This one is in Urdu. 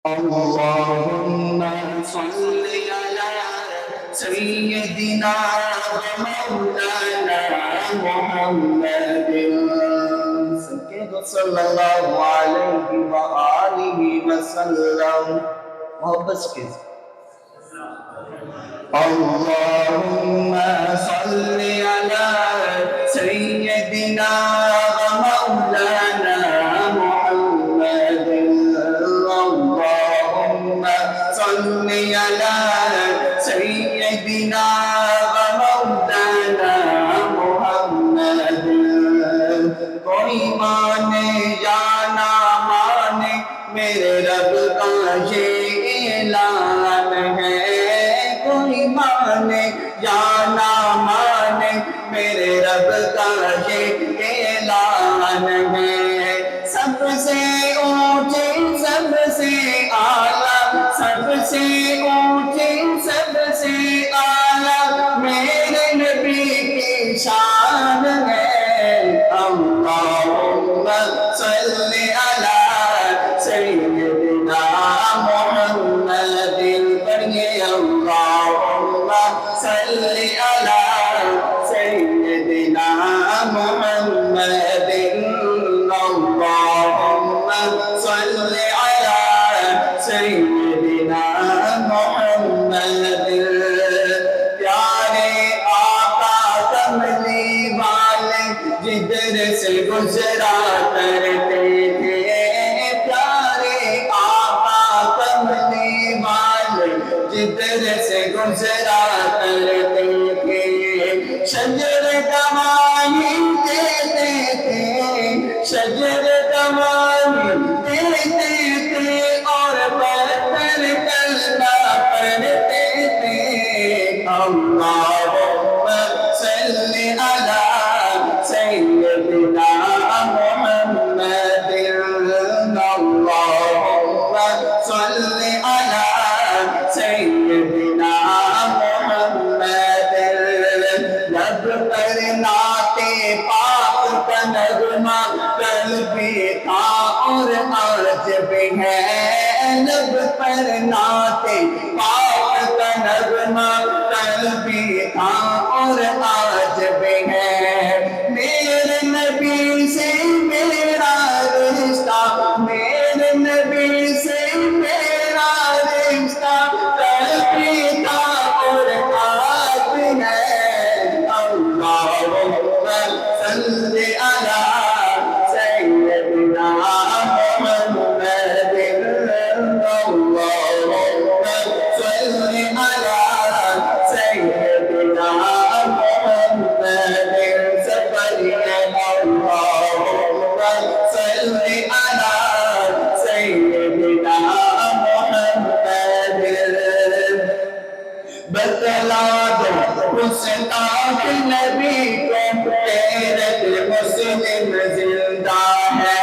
اللهم صل على سيدنا ومولانا محمد صلی اللہ علیہ وآلہ وسلم محبت کے اللهم صل على سيدنا ومولانا محمد اللهم صل على سيدنا ومولانا محمد کوئی مانے یا نہ مانے میرے رب کا یہ اعلان ہے مانے یا نہ مانے میرے رب کا یہ اعلان ہے سب سے اونچے سب سے اعلیٰ سب سے اونچے سب سے اعلیٰ میرے نبی کی شان ہے اللہم صلی علی سیدنا محمد پڑھئے اللہم صلی علی سیدنا محمد اللہم صلی علی سیدنا محمد پیارے آقا کملی والے جدھر سے گزرا کرتے تھے پیارے آقا کملی والے جدھر سے گزرا کرتے تھے شجر کمانی دیتے تھے شجر کمانی دیتے تھے اور پتھر کلمہ پڑھتے تھے اللہم صلی علی سیدنا محمد اللہم صلی علی سیدنا محمد لب پر نعت پاک کا نغمہ کل بھی تھا اور آج بھی ہے لب پر نعت پاک کا نغمہ کل بھی تھا اور آج بھی ہے میرے نبی سے میرا رشتہ میرے نبی سے میرا رشتہ کل بھی تھا اور آج بھی ہے اللہم صلی علی سیدنا محمد اللہم صلی علی سیدنا محمد سفریہ اللہم صلی علی سیدنا محمد بتلا دو گستاخ نبی کو تیرے مسلم زندہ ہے